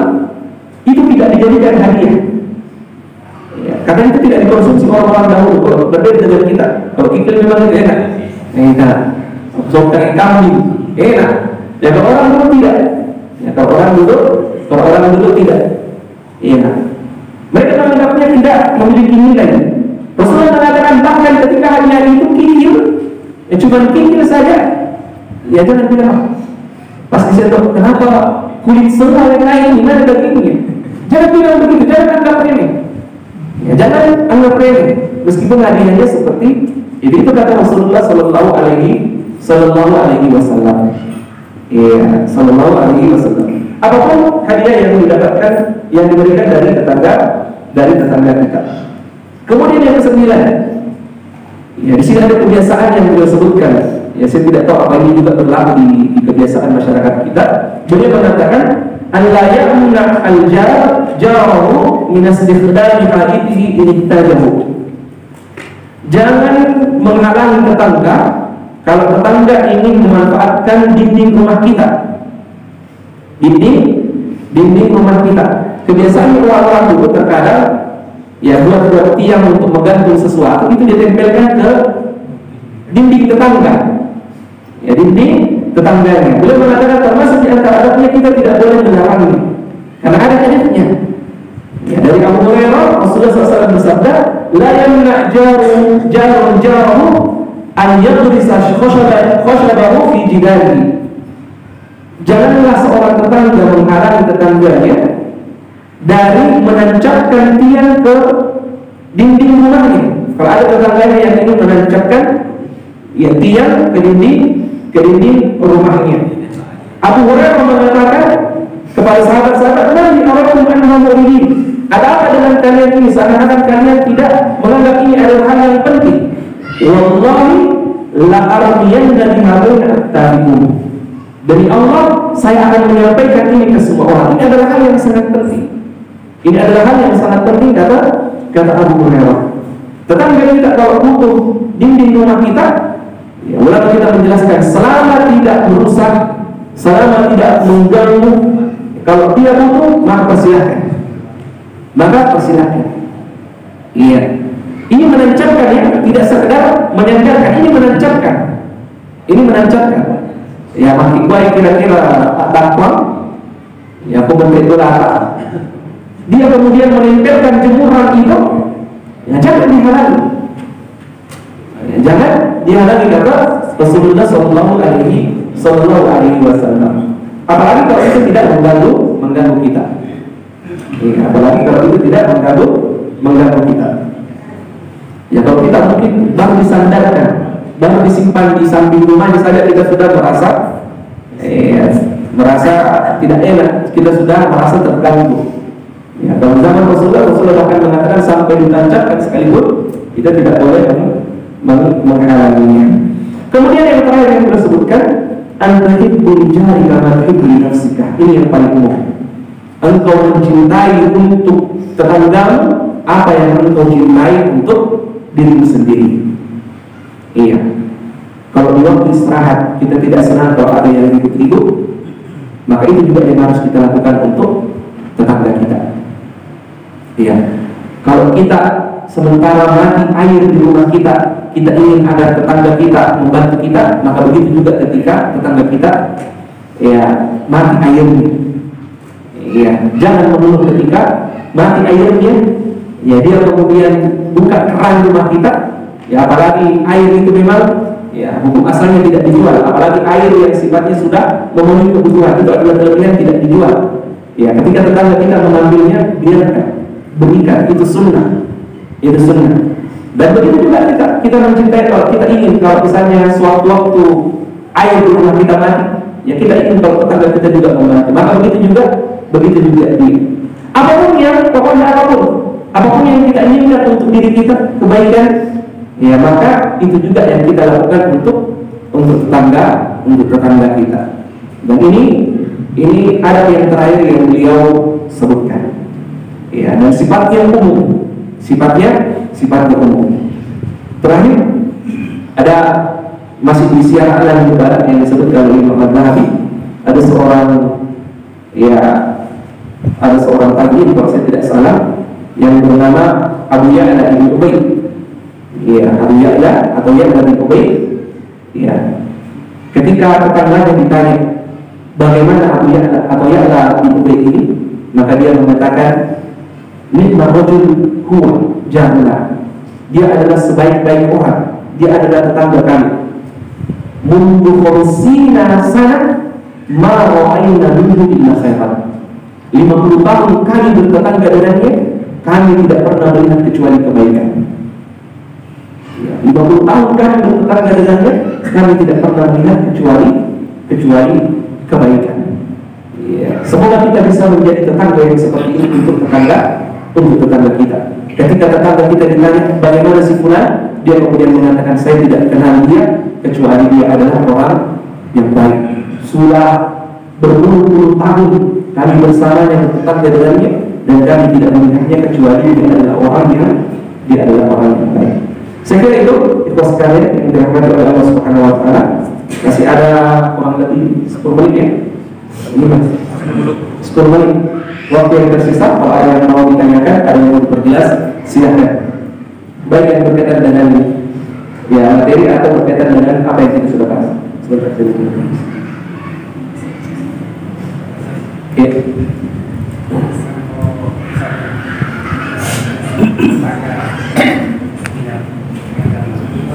itu tidak dijadikan hadiah. Ya, karena itu tidak dikonsumsi orang-orang dahulu. Kalau berbeda dengan kita, kalau kikil memang itu enak, enak. Sop kaki kambing, enak. Ya kalau orang dulu tidak. Ya kalau orang dulu tidak. Iya. Mereka menganggapnya tidak memiliki nilai. Rasulullah mengatakan bahkan ketika hadiah itu kikil, ya cuma kikil saja, ya jangan bilang pas disentuh, kenapa kulit semua yang lain mana dagingnya? Jangan bilang begitu, jangan anggap remeh. Ya jangan anggap remeh, meskipun hadiahnya seperti itu kata Rasulullah Sallallahu Alaihi Wasallam. Iya, Sallallahu Alaihi Wasallam. Apapun hadiah yang didapatkan, yang diberikan dari tetangga kita. Kemudian yang kesembilan, ya di sini ada kebiasaan yang beliau sebutkan. Ya saya tidak tahu apa ini juga berlaku di kebiasaan masyarakat kita. Beliau mengatakan, an la yamna al-jar jarahu min istikhdami hadithihi in ihtajahu. Jangan menghalangi tetangga kalau tetangga ingin memanfaatkan dinding rumah kita. Dinding rumah kita. Kebiasaan orang-orang dulu terkadang ya buat tiang untuk menggantung sesuatu itu ditempelkan ke dinding tetangga. Ya dinding tetangganya. Beliau mengatakan termasuk di antara adabnya kita tidak boleh melarangnya karena ada hadisnya. Ya dari Abu Hurairah Rasulullah SAW bersabda, la yamna jarum an yadrisa khashabahu fi jidarihi. Janganlah seorang tetangga menghalangi tetangganya dari menancapkan tiang ke dinding rumahnya. Kalau ada tetangganya yang ingin menancapkan ya tiang ke dinding rumahnya. Abu Hurairah mengatakan kepada sahabat-sahabat, "Nabi arakum annahu mu'minin." Ada apa dengan kalian ini? Seakan-akan kalian tidak menganggap ini adalah hal yang penting. Wallahi la armiyanna bihabaina tabi'un. Demi Allah, saya akan menyampaikan ini ke semua orang. Ini adalah hal yang sangat penting. Ini adalah hal yang sangat penting kata Abu Hurairah. Tetangga kita kalau butuh dinding rumah kita, ya ulama kita menjelaskan selama tidak merusak, selama tidak mengganggu, kalau dia butuh maka persilahkan. Iya. Ini menancapkan ya, tidak sekedar menyandarkan, ini menancapkan. Ya makin baik kira-kira dakwah, ya pembentuk dolar. Dia kemudian menempelkan jemuran itu, ya jangan dihalangi. Ya, jangan dihalangi kata Rasulullah Sallallahu Alaihi Wasallam. Apalagi kalau itu tidak mengganggu kita. Ya, apalagi kalau itu tidak mengganggu kita. Ya kalau kita mungkin baru disandarkan, baru disimpan di samping rumahnya saja kita sudah merasa tidak enak, kita sudah merasa terganggu. Ya, dalam zaman Rasulullah bahkan mengatakan sampai ditancapkan sekalipun kita tidak boleh menghalanginya. Kemudian yang terakhir yang kita sebutkan, antahibbul jari kama tuhibbu nafsika. Ini yang paling umum. Engkau mencintai untuk tetanggamu apa yang engkau cintai untuk dirimu sendiri. Iya. Kalau di waktu istirahat kita tidak senang kalau ada yang ribut-ribut, maka itu juga yang harus kita lakukan untuk tetangga kita. Iya. Kalau kita sementara mati air di rumah kita, kita ingin agar tetangga kita membantu kita, maka begitu juga ketika tetangga kita ya mati airnya. Ya, jangan mengeluh ketika mati airnya. Ya, dia kemudian buka keran rumah kita. Ya, apalagi air itu memang ya hukum asalnya tidak dijual. Apalagi air yang sifatnya sudah memenuhi kebutuhan, itu adalah kelebihan tidak dijual. Ya, ketika tetangga kita mengambilnya, biarkan, berikan, itu sunnah. Itu sunnah. Dan begitu juga kita mencintai, kalau kita ingin kalau misalnya suatu waktu air di rumah kita mati, ya kita ingin kalau tetangga kita juga membantu. Maka begitu juga dia. Apapun yang pokoknya apapun yang kita inginkan untuk diri kita kebaikan, ya maka itu juga yang kita lakukan untuk tetangga kita. Dan ini ada yang terakhir yang beliau sebutkan. Ya, dan sifatnya umum. Sifatnya umum. Terakhir ada masih di Syiar A'lam Barat yang disebutkan oleh Imam Adz-Dzahabi. Ada seorang tabi'in kalau saya tidak salah yang bernama Abu Ya'la bin Ubayd. Ya, Abu Ya'la atau Ya'la bin Ubayd. Ya. Ketika tetangganya ditanya bagaimana Abu Ya'la atau Ya'la bin Ubayd ini, maka dia mengatakan ni'ma rajul huwa jahla. Dia adalah sebaik-baik orang. Dia adalah tetangga kami. Mundu khamsina sana ma ra'ayna minhu illa khairan. 50 tahun kami bertetangga dengannya, kami tidak pernah melihat kecuali kebaikan. 50 tahun kami bertetangga dengannya, kami tidak pernah melihat kecuali kebaikan. Ya. Semoga kita bisa menjadi tetangga yang seperti ini untuk tetangga kita. Ketika tetangga kita ditanya bagaimana si fulan, dia kemudian mengatakan saya tidak kenal dia kecuali dia adalah orang yang baik. Sudah berpuluh-puluh tahun kami bersamanya bertetangga dengannya dan kami tidak melihatnya kecuali dia adalah orang yang baik. Saya kira itu sekalian yang dirahmati oleh Allah Subhanahu wa taala. Masih ada kurang lebih 10 menit ya. 10 menit waktu yang tersisa. Kalau ada yang mau ditanyakan, ada yang mau diperjelas, silakan. Baik yang berkaitan dengan ya materi atau berkaitan dengan apa yang kita sudah bahas. Oke.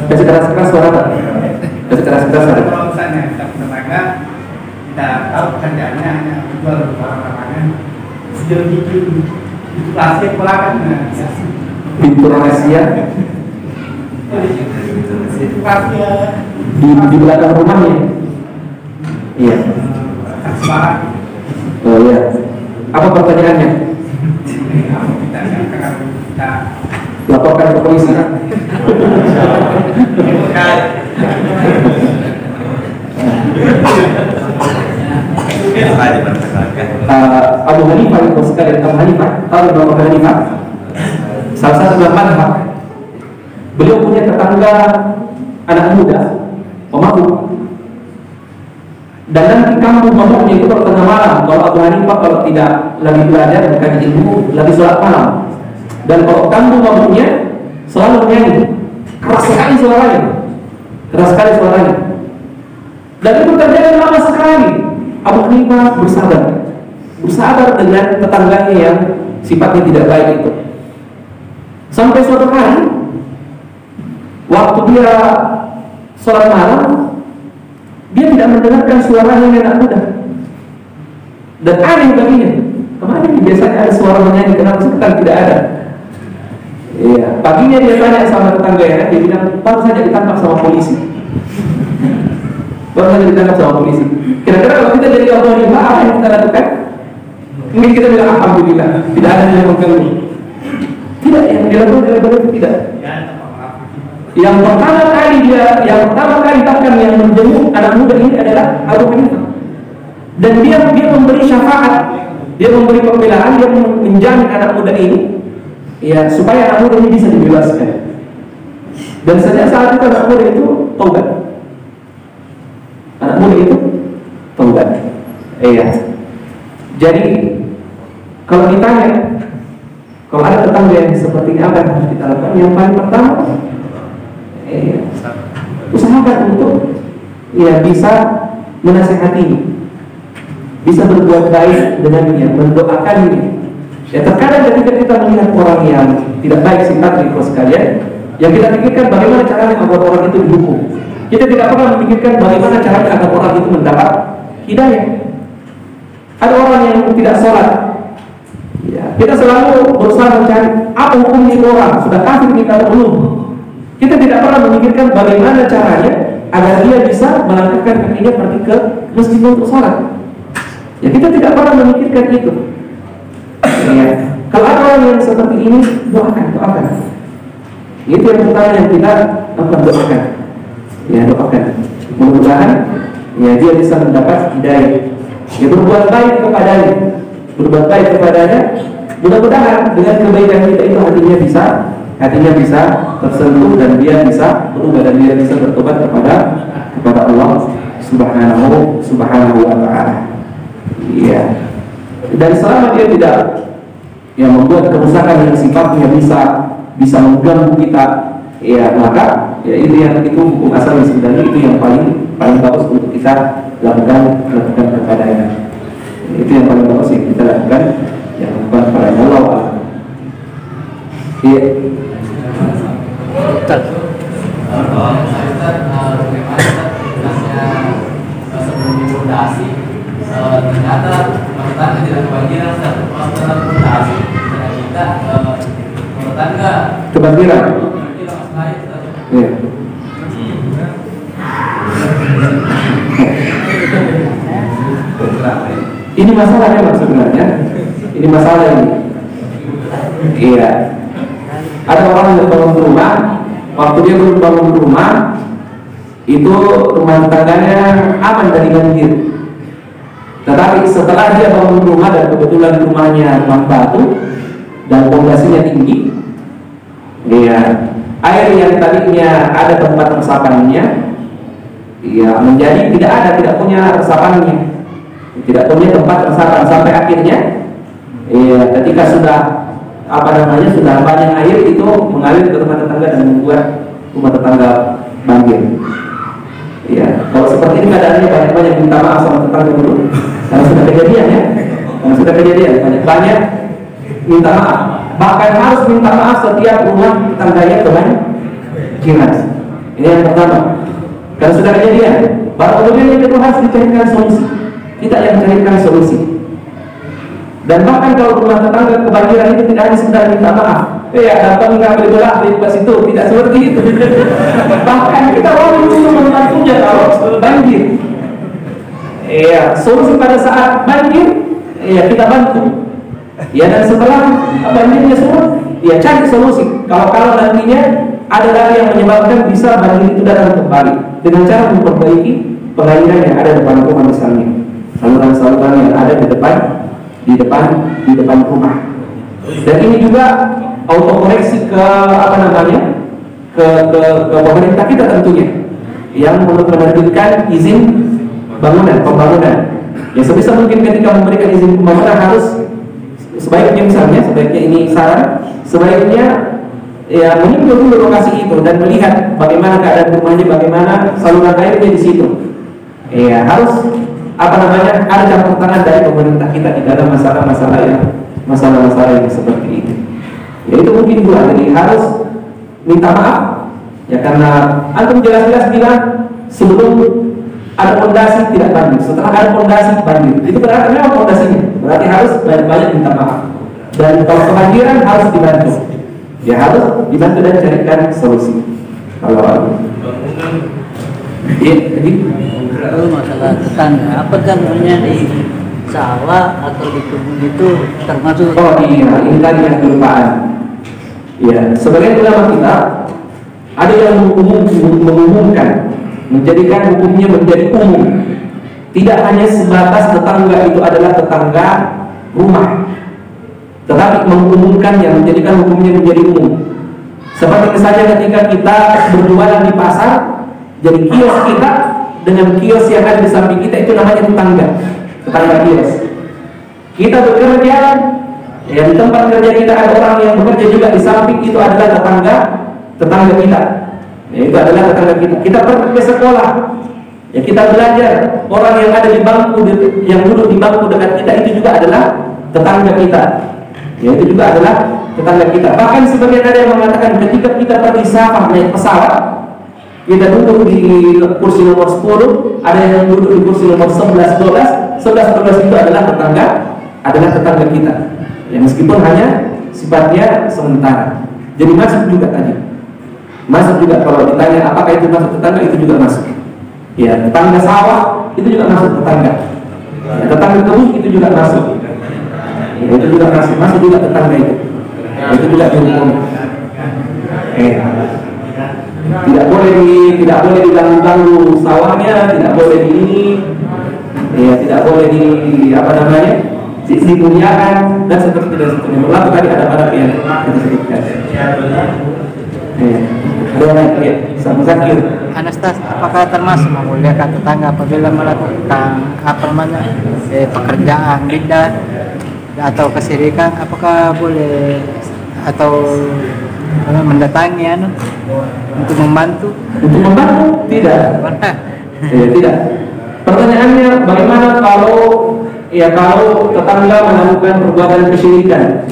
Kasih keras-keras suara Pak. Kasih keras-keras suara. Kalau misalnya kita tetangga, kita tahu kerjanya hanya jual barang-barangnya sejauh itu rahasia pelanggan. Pintu rahasia di belakang rumahnya. Iya. Oh iya. Apa pertanyaannya? Kita laporkan ke polisi. Abu Hanifah itu sekali Abu Hanifah, tahu Abu Hanifah? Salah satu mazhab. Beliau punya tetangga anak muda, pemabuk. Dan nanti kampung mabuknya itu kalau tengah malam. Kalau Abu Hanifah kalau tidak lagi belajar bukan ilmu, lagi sholat malam. Dan kalau kampung mabuknya selalu nyanyi, keras sekali suaranya. Dan itu terjadi lama sekali. Abu Hanifah bersabar dengan tetangganya yang sifatnya tidak baik itu. Sampai suatu hari, waktu dia sholat malam, dia tidak mendengarkan suaranya anak muda. Dan aneh baginya, kemana nih biasanya ada suara menyanyi, kenapa sekarang tidak ada? Iya, paginya dia tanya sama tetangganya, dia bilang baru saja ditangkap sama polisi. Kira-kira kalau kita jadi Abu Hanifah, apa yang kita lakukan? Mungkin kita bilang alhamdulillah, tidak ada yang mengganggu. Tidak, yang dilakukan oleh tidak. Yang pertama kali bahkan yang menjenguk anak muda ini adalah Abu Hanifah. Dan dia memberi syafaat, dia memberi pembelaan, dia menjamin anak muda ini, ya supaya anak muda ini bisa dibebaskan. Dan sejak saat itu anak muda itu taubat. Iya. Jadi kalau Kalau ada tetangga yang seperti ini, apa yang harus kita lakukan? Yang paling pertama, usahakan untuk bisa menasihatinya, bisa berbuat baik dengannya, mendoakannya. Ya terkadang ketika kita melihat orang yang tidak baik sifatnya sekalian, yang kita pikirkan bagaimana caranya agar orang itu dihukum. Kita tidak pernah memikirkan bagaimana caranya agar orang itu mendapat hidayah. Ada orang yang tidak sholat, ya, kita selalu berusaha mencari apa hukumnya itu orang, sudah kafir kita belum. Kita tidak pernah memikirkan bagaimana caranya agar dia bisa melangkahkan kakinya pergi ke masjid untuk sholat. Ya kita tidak pernah memikirkan itu. Ya. Kalau ada orang yang seperti ini, doakan. Itu yang pertama yang kita akan doakan. Ya doakan. Mudah-mudahan ya dia bisa mendapat hidayah. Ya berbuat baik kepadanya. Mudah-mudahan dengan kebaikan kita itu hatinya bisa tersentuh dan dia bisa berubah dan dia bisa bertobat kepada Allah Subhanahu wa taala. Iya. Dan selama dia tidak membuat kerusakan yang sifatnya bisa mengganggu kita, ya maka itu hukum asal yang sebenarnya itu yang paling bagus untuk kita lakukan kepadanya. Itu yang paling bagus yang kita lakukan kepada Allah. Iya. Ternyata pertanyaan tidak kebanjiran, masalah fondasi dan kita pertanyaan kebanjiran. Iya. Ini masalahnya sebenarnya. Ini masalah ini. Iya. Ada orang yang bangun rumah, waktu dia baru bangun rumah, itu rumah tangganya aman dari banjir. Tetapi setelah dia bangun rumah dan kebetulan rumahnya rumah batu dan fondasinya tinggi, air yang tadinya ada tempat resapannya, menjadi tidak punya resapannya, tidak punya tempat resapan sampai akhirnya, ketika sudah banyak air itu mengalir ke rumah tetangga dan membuat rumah tetangga banjir. Ya, kalau seperti ini keadaannya banyak minta maaf sama tetangga dulu. Karena sudah kejadian, banyak minta maaf. Bahkan harus minta maaf setiap rumah tetangganya kebanjiran. Ini yang pertama. Karena sudah kejadian. Baru kemudian yang kedua harus dicarikan solusi. Kita yang mencarikan solusi. Dan bahkan kalau rumah tetangga kebanjiran itu tidak hanya sekedar minta maaf. Datang ngambil bola di pas itu, tidak seperti itu. Bahkan kita wajib untuk membantunya kalau banjir. Solusi pada saat banjir, kita bantu. Dan setelah banjirnya semua, cari solusi. Kalau nantinya ada lagi yang menyebabkan bisa banjir itu datang kembali dengan cara memperbaiki pengaliran yang ada di depan rumah misalnya, saluran-saluran yang ada di depan rumah. Dan ini juga autokoreksi ke pemerintah kita tentunya yang menerbitkan izin pembangunan. Ya sebisa mungkin ketika memberikan izin pembangunan harus sebaiknya ini saran, sebaiknya meninjau dulu lokasi itu dan melihat bagaimana keadaan rumahnya, bagaimana saluran airnya di situ. Harus ada campur tangan dari pemerintah kita di dalam masalah-masalah yang seperti ini. Itu mungkin dua, jadi harus minta maaf karena antum jelas-jelas bilang sebelum ada fondasi tidak banjir, setelah ada fondasi banjir. Itu berarti memang fondasinya, berarti harus banyak minta maaf. Dan kalau kebanjiran harus dibantu, harus dibantu dan carikan solusi. Kalau masalah tetangga, apakah namanya di sawah atau di kebun itu termasuk? Ini tadi yang kelupaan. Sebagian ulama kita ada yang mengumumkan, menjadikan hukumnya menjadi umum. Tidak hanya sebatas tetangga itu adalah tetangga rumah, tetapi mengumumkan yang menjadikan hukumnya menjadi umum. Seperti misalnya ketika kita berjualan di pasar, jadi kios kita dengan kios yang ada di samping kita itu namanya tetangga kios. Kita bekerja Ya, di tempat kerja kita ada orang yang bekerja juga di samping, itu adalah tetangga kita. Ya, itu adalah tetangga kita. Kita pergi ke sekolah, ya kita belajar. Orang yang ada di bangku, yang duduk di bangku dekat kita, itu juga adalah tetangga kita. Ya, itu juga adalah tetangga kita. Bahkan sebagian ada yang mengatakan ketika kita pergi safar naik pesawat, kita duduk di kursi nomor 10, ada yang duduk di kursi nomor 11, 12 itu adalah tetangga kita. Ya, meskipun hanya sifatnya sementara. Jadi masuk juga tadi. Masuk juga, kalau ditanya apakah itu masuk tetangga, itu juga masuk. Ya, tetangga sawah itu juga masuk tetangga. Ya, tetangga kebun itu juga masuk. Ya, itu juga masuk juga tetangga itu. Ya, itu juga dihukum. Tidak boleh diganggu sawahnya, tidak boleh tidak boleh dimuliakan dan seterusnya. Berlaku tadi ada pada yang kita sebutkan. Sama sakit. Anastas, apakah termasuk memuliakan tetangga apabila melakukan pekerjaan bidah atau kesyirikan? Apakah boleh atau mendatangi untuk membantu? Untuk membantu? Tidak. Tidak. Pertanyaannya, bagaimana kalau tetangga melakukan perbuatan kesyirikan?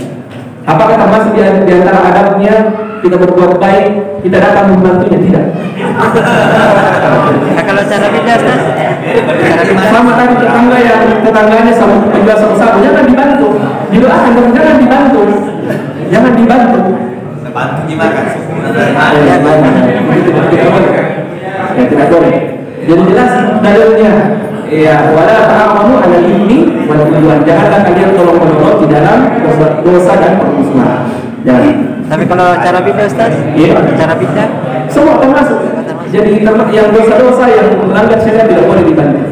Apakah termasuk di antara adabnya kita berbuat baik, kita datang membantunya? Tidak. Nah, kalau cara bidah, sama tadi tetangganya sama penjual sama-sama, jangan dibantu. Didoakan, jangan dibantu. Jangan dibantu. Bantu gimana? Ya, tidak boleh. Jadi jelas dalilnya. Ya, wala ta'awanu 'alal itsmi wal 'udwan. Janganlah kalian tolong-menolong di dalam dosa dan permusuhan. Jangan. Tapi kalau cara bidah, Ustaz? Iya. Cara bidah semua termasuk. Jadi yang dosa-dosa yang melanggar syariat tidak boleh dibantu.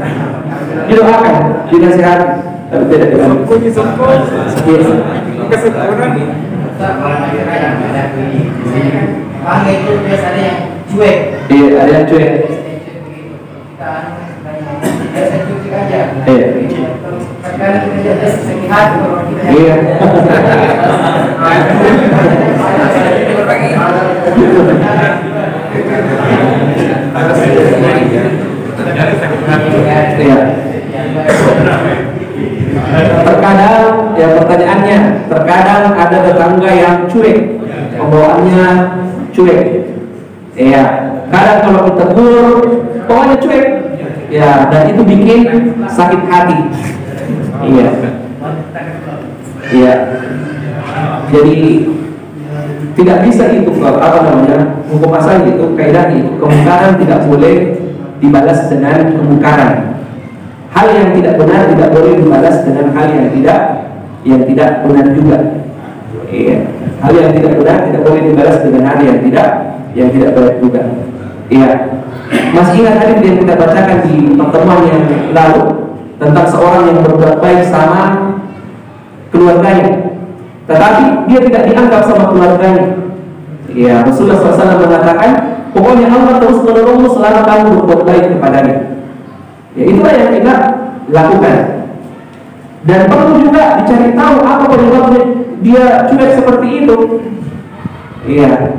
Didoakan, dinasihati, tapi tidak dibantu. Bangga itu biasanya yang cuek. Iya, ada yang cuek. Iya. Terkadang, ya pertanyaannya, terkadang ada tetangga yang cuek, pembawaannya cuek. Ya, kadang kalau ditegur, pokoknya cuek. Ya, dan itu bikin sakit hati. Iya. Iya. Jadi tidak bisa itu hukum asal itu kaidah itu kemungkaran tidak boleh dibalas dengan kemungkaran. Hal yang tidak benar tidak boleh dibalas dengan hal yang tidak benar juga. Iya. Hal yang tidak benar tidak boleh dibalas dengan hal yang tidak benar juga. Iya. Masih ingat tadi yang kita bacakan di pertemuan yang lalu tentang seorang yang berbuat baik sama keluarganya, tetapi dia tidak dianggap sama keluarganya. Ya, Rasulullah SAW mengatakan, pokoknya Allah terus menolongmu selama kamu berbuat baik kepadanya. Ya, itulah yang kita lakukan. Dan perlu juga dicari tahu apa penyebabnya dia cuek seperti itu. Iya.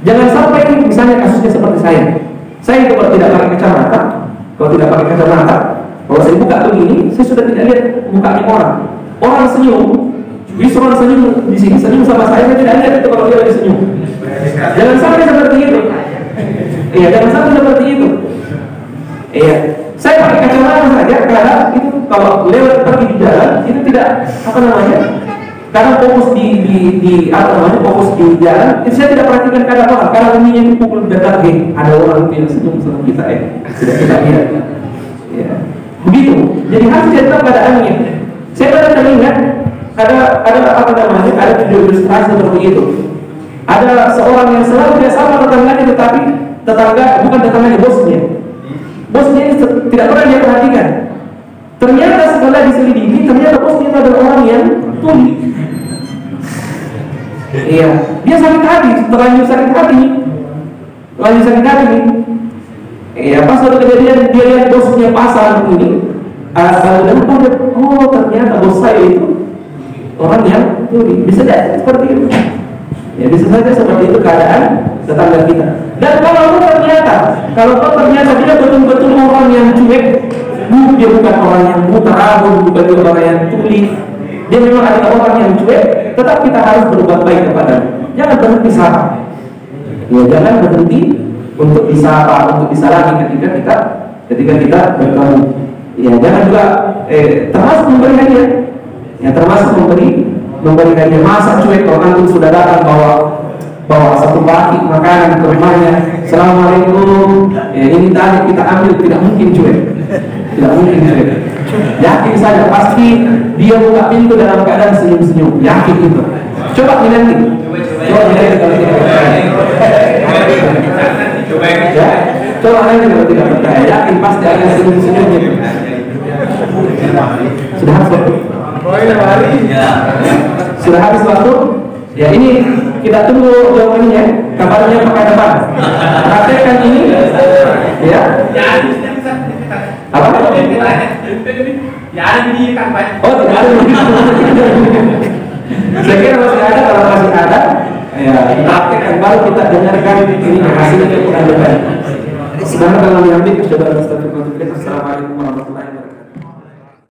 Jangan sampai misalnya kasusnya seperti saya. Saya kalau tidak pakai kacamata, kalau saya buka begini, saya sudah tidak lihat mukanya orang. Orang senyum, orang senyum di sini, senyum sama saya tidak lihat itu kalau dia lagi senyum. Jangan sampai seperti itu. Iya, jangan sampai seperti itu. Iya, saya pakai kacamata saja karena itu kalau lewat pergi di jalan itu tidak karena fokus fokus di jalan, itu saya tidak perhatikan keadaan orang. Karena umumnya itu pukul dekat, ada orang yang senyum sama kita, tidak kita lihat. Ya. Begitu. Jadi harus tetap keadaannya. Saya pernah teringat ada video ilustrasi seperti itu. Ada seorang yang selalu dia sama tetangganya, tetapi bukan tetangganya, bosnya. Bosnya ini tidak pernah dia perhatikan. Ternyata setelah diselidiki, ternyata bosnya itu adalah orang yang tuli. Iya, dia sakit hati, terlanjur sakit hati. Iya, pas ada kejadian dia lihat bosnya pasang ini, ternyata bos saya itu orang yang tuli. Bisa jadi seperti itu. Ya bisa saja seperti itu keadaan tetangga kita. Dan kalau ternyata dia betul-betul orang yang cuek, dia bukan orang yang mutarabun, bukan orang yang tuli, dia memang adalah orang yang cuek, tetap kita harus berbuat baik kepadanya. Jangan berhenti sapa. Ya, jangan berhenti untuk disapa, untuk disalami ketika kita bertemu. Ya, jangan juga termasuk memberi hadiah. Ya, termasuk memberi hadiah. Masa cuek kalau antum sudah datang bawa satu baki makanan ke rumahnya, assalamualaikum, ya, ini tadi kita ambil, tidak mungkin cuek. Tidak mungkin cuek. Yakin saja pasti dia buka pintu dalam keadaan senyum-senyum. Yakin itu. Coba nanti. Coba nanti kalau tidak percaya. Ya, coba nanti kalau tidak percaya. Yakin pasti ada senyum-senyum gitu. Sudah habis waktu? Sudah habis waktu? Ya, ini kita tunggu jawabannya. Kabarnya pakai depan. Praktekkan ini. Ya. Apa? Ya ada di kampanye. Oh, tidak ada. Saya kira masih ada. Kalau masih ada, ya praktekkan baru kita dengarkan ini hasilnya kita dengar. Sebenarnya kalau diambil sudah. Assalamualaikum.